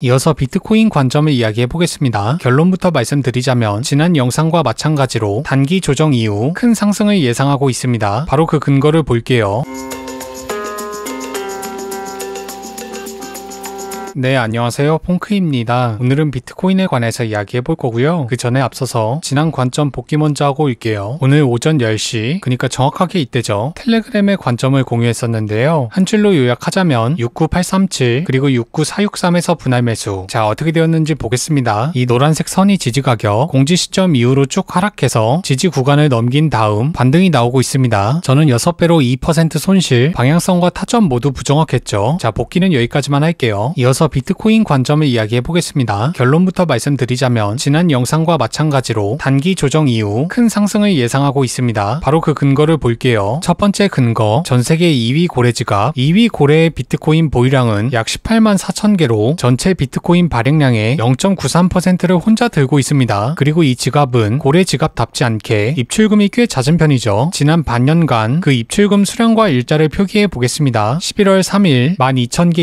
이어서 비트코인 관점을 이야기해 보겠습니다. 결론부터 말씀드리자면 지난 영상과 마찬가지로 단기 조정 이후 큰 상승을 예상하고 있습니다. 바로 그 근거를 볼게요. 네, 안녕하세요. 퐁크입니다. 오늘은 비트코인에 관해서 이야기해 볼 거고요. 그 전에 앞서서 지난 관점 복귀 먼저 하고 올게요. 오늘 오전 10시, 그러니까 정확하게 이때죠. 텔레그램의 관점을 공유했었는데요. 한 줄로 요약하자면 69837 그리고 69463에서 분할 매수. 자, 어떻게 되었는지 보겠습니다. 이 노란색 선이 지지 가격, 공지 시점 이후로 쭉 하락해서 지지 구간을 넘긴 다음 반등이 나오고 있습니다. 저는 6배로 2% 손실, 방향성과 타점 모두 부정확했죠. 자, 복귀는 여기까지만 할게요. 이어서 비트코인 관점을 이야기해 보겠습니다. 결론부터 말씀드리자면 지난 영상과 마찬가지로 단기 조정 이후 큰 상승을 예상하고 있습니다. 바로 그 근거를 볼게요. 첫 번째 근거, 전세계 2위 고래 지갑. 2위 고래의 비트코인 보유량은 약 18만 4천 개로 전체 비트코인 발행량의 0.93%를 혼자 들고 있습니다. 그리고 이 지갑은 고래 지갑답지 않게 입출금이 꽤 잦은 편이죠. 지난 반년간 그 입출금 수량과 일자를 표기해 보겠습니다. 11월 3일 12,000개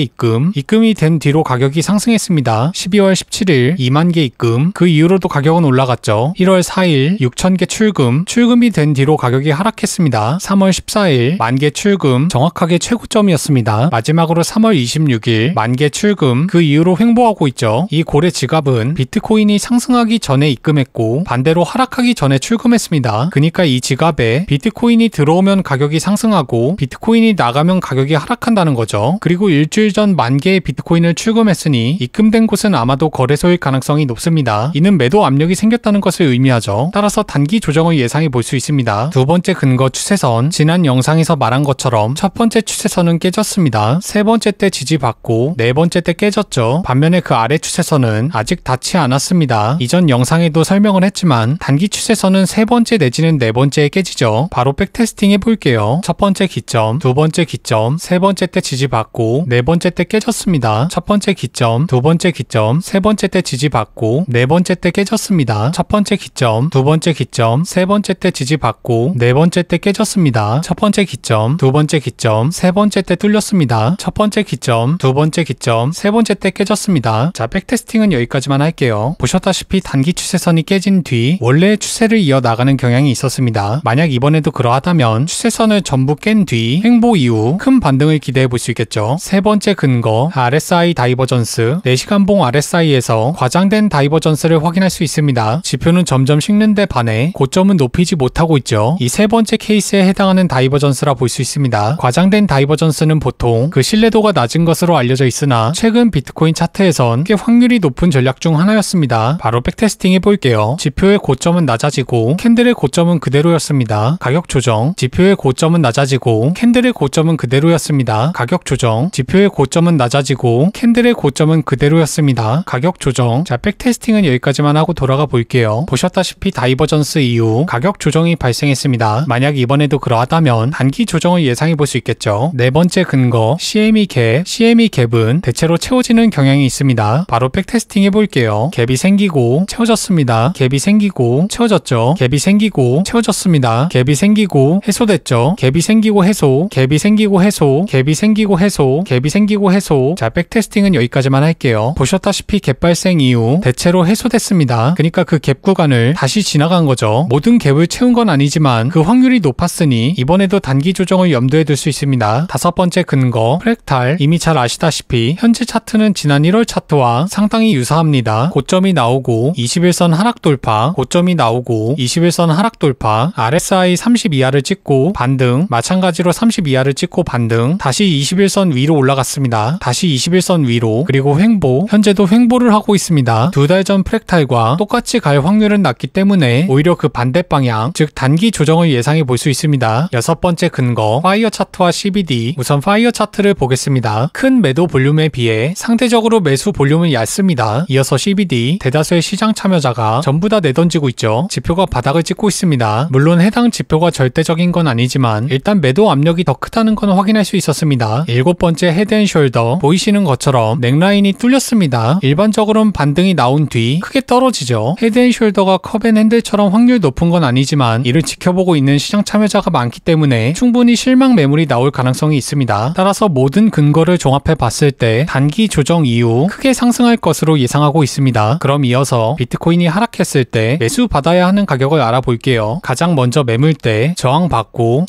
입금이 된 뒤로 가격이 상승했습니다. 12월 17일 2만 개 입금, 그 이후로도 가격은 올라갔죠. 1월 4일 6,000개 출금이 된 뒤로 가격이 하락했습니다. 3월 14일 10,000개 출금, 정확하게 최고점이었습니다. 마지막으로 3월 26일 10,000개 출금, 그 이후로 횡보하고 있죠. 이 고래 지갑은 비트코인이 상승하기 전에 입금했고 반대로 하락하기 전에 출금했습니다. 그러니까 이 지갑에 비트코인이 들어오면 가격이 상승하고 비트코인이 나가면 가격이 하락한다는 거죠. 그리고 일주일 전 10,000개의 비트코인을 출금했으니 입금된 곳은 아마도 거래소일 가능성이 높습니다. 이는 매도 압력이 생겼다는 것을 의미하죠. 따라서 단기 조정을 예상해 볼 수 있습니다. 두 번째 근거 추세선, 지난 영상에서 말한 것처럼 첫 번째 추세선은 깨졌습니다. 세 번째 때 지지받고 네 번째 때 깨졌죠. 반면에 그 아래 추세선은 아직 닿지 않았습니다. 이전 영상에도 설명을 했지만 단기 추세선은 세 번째 내지는 네 번째에 깨지죠. 바로 백테스팅 해볼게요. 첫 번째 기점, 두 번째 기점, 세 번째 때 지지받고 네 번째 때 깨졌습니다. 첫 번째 기점, 두 번째 기점, 세 번째 때 지지받고 네 번째 때 깨졌습니다. 첫 번째 기점, 두 번째 기점, 세 번째 때 지지받고 네 번째 때 깨졌습니다. 첫 번째 기점, 두 번째 기점, 세 번째 때 뚫렸습니다. 첫 번째 기점, 두 번째 기점, 세 번째 때 깨졌습니다. 자, 백테스팅은 여기까지만 할게요. 보셨다시피 단기 추세선이 깨진 뒤 원래의 추세를 이어나가는 경향이 있었습니다. 만약 이번에도 그러하다면 추세선을 전부 깬 뒤 횡보 이후 큰 반등을 기대해 볼 수 있겠죠. 세 번째 근거, RSI 다이버전스, 4시간봉 RSI에서 과장된 다이버전스를 확인할 수 있습니다. 지표는 점점 식는데 반해 고점은 높이지 못하고 있죠. 이 세 번째 케이스에 해당하는 다이버전스라 볼 수 있습니다. 과장된 다이버전스는 보통 그 신뢰도가 낮은 것으로 알려져 있으나 최근 비트코인 차트에선 꽤 확률이 높은 전략 중 하나였습니다. 바로 백테스팅 해볼게요. 지표의 고점은 낮아지고 캔들의 고점은 그대로였습니다. 가격 조정, 지표의 고점은 낮아지고 캔들의 고점은 그대로였습니다. 가격 조정, 지표의 고점은 낮아지고 캔들의 고점은 그대로였습니다. 가격 조정. 자, 백테스팅은 여기까지만 하고 돌아가 볼게요. 보셨다시피 다이버전스 이후 가격 조정이 발생했습니다. 만약 이번에도 그러하다면 단기 조정을 예상해 볼 수 있겠죠. 네 번째 근거, CME 갭은 대체로 채워지는 경향이 있습니다. 바로 백테스팅 해볼게요. 갭이 생기고 채워졌습니다. 갭이 생기고 채워졌죠. 갭이 생기고 채워졌습니다. 갭이 생기고 해소됐죠. 갭이 생기고 해소, 갭이 생기고 해소, 갭이 생기고 해소, 갭이 생기고 해소. 자, 백테스팅은 여기까지만 할게요. 보셨다시피 갭 발생 이후 대체로 해소됐습니다. 그러니까 그 갭 구간을 다시 지나간 거죠. 모든 갭을 채운 건 아니지만 그 확률이 높았으니 이번에도 단기 조정을 염두에 둘 수 있습니다. 다섯 번째 근거, 프랙탈. 이미 잘 아시다시피 현재 차트는 지난 1월 차트와 상당히 유사합니다. 고점이 나오고 21선 하락 돌파, 고점이 나오고 21선 하락 돌파, RSI 30 이하를 찍고 반등, 마찬가지로 30 이하를 찍고 반등, 다시 21선 위로 올라갔습니다. 다시 21선 위로, 그리고 횡보, 현재도 횡보를 하고 있습니다. 두 달 전 프랙탈과 똑같이 갈 확률은 낮기 때문에 오히려 그 반대 방향, 즉 단기 조정을 예상해 볼 수 있습니다. 여섯 번째 근거, 파이어 차트와 CBD. 우선 파이어 차트를 보겠습니다. 큰 매도 볼륨에 비해 상대적으로 매수 볼륨은 얇습니다. 이어서 CBD, 대다수의 시장 참여자가 전부 다 내던지고 있죠. 지표가 바닥을 찍고 있습니다. 물론 해당 지표가 절대적인 건 아니지만 일단 매도 압력이 더 크다는 건 확인할 수 있었습니다. 일곱 번째 헤드앤숄더, 보이시는 것처럼 것처럼 넥라인이 뚫렸습니다. 일반적으로는 반등이 나온 뒤 크게 떨어지죠. 헤드앤숄더가 컵앤핸들처럼 확률 높은 건 아니지만 이를 지켜보고 있는 시장 참여자가 많기 때문에 충분히 실망 매물이 나올 가능성이 있습니다. 따라서 모든 근거를 종합해 봤을 때 단기 조정 이후 크게 상승할 것으로 예상하고 있습니다. 그럼 이어서 비트코인이 하락했을 때 매수 받아야 하는 가격을 알아볼게요. 가장 먼저 매물대 저항받고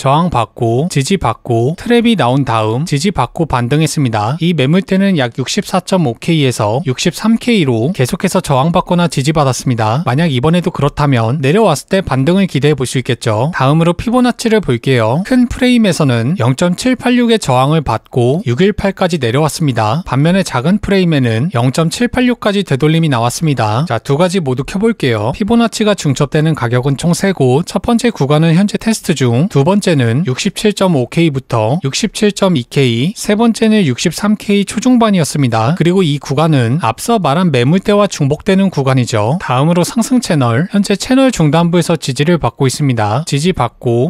지지받고 트랩이 나온 다음 지지받고 반등했습니다. 이 매물대는 약 64.5K에서 63K로 계속해서 저항받거나 지지받았습니다. 만약 이번에도 그렇다면 내려왔을 때 반등을 기대해 볼 수 있겠죠. 다음으로 피보나치를 볼게요. 큰 프레임에서는 0.786의 저항을 받고 618까지 내려왔습니다. 반면에 작은 프레임에는 0.786까지 되돌림이 나왔습니다. 자, 두 가지 모두 켜볼게요. 피보나치가 중첩되는 가격은 총 3곳. 첫 번째 구간은 현재 테스트 중, 두 번째는 67.5K부터 67.2K, 세 번째는 63K 초중반이었습니다. 그리고 이 구간은 앞서 말한 매물대와 중복되는 구간이죠. 다음으로 상승 채널, 현재 채널 중단부에서 지지를 받고 있습니다. 지지받고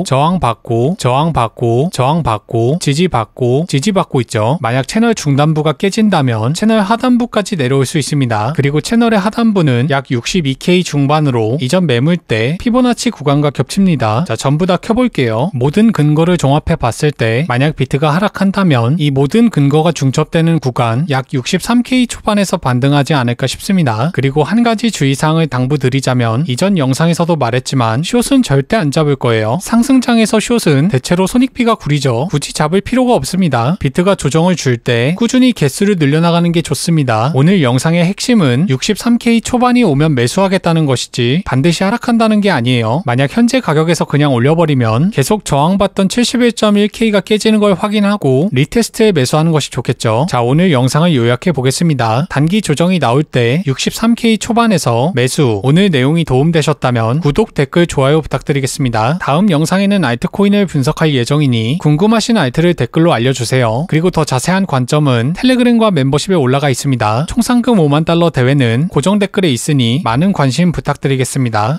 저항받고 지지받고 있죠. 만약 채널 중단부가 깨진다면 채널 하단부까지 내려올 수 있습니다. 그리고 채널의 하단부는 약 62K 중반으로 이전 매물대 피보나치 구간과 겹칩니다. 자, 전부 다 켜볼게요. 모든 근거를 종합해 봤을 때 만약 비트가 하락한다면 이 모든 근거가 중첩되는 구간 약 63K 초반에서 반등하지 않을까 싶습니다. 그리고 한 가지 주의사항을 당부드리자면 이전 영상에서도 말했지만 숏은 절대 안 잡을 거예요. 상승장에서 숏은 대체로 손익비가 구리죠. 굳이 잡을 필요가 없습니다. 비트가 조정을 줄 때 꾸준히 개수를 늘려나가는 게 좋습니다. 오늘 영상의 핵심은 63K 초반이 오면 매수하겠다는 것이지 반드시 하락한다는 게 아니에요. 만약 현재 가격에서 그냥 올려버리면 계속 저항받던 71.1K가 깨지는 걸 확인하고 리테스트에 매수하는 것이 좋겠죠. 자, 오늘 영상을 요약해 보겠습니다. 단기 조정이 나올 때 63K 초반에서 매수. 오늘 내용이 도움되셨다면 구독, 댓글, 좋아요 부탁드리겠습니다. 다음 영상에는 알트코인을 분석할 예정이니 궁금하신 알트를 댓글로 알려주세요. 그리고 더 자세한 관점은 텔레그램과 멤버십에 올라가 있습니다. 총 상금 $50,000 대회는 고정 댓글에 있으니 많은 관심 부탁드리겠습니다.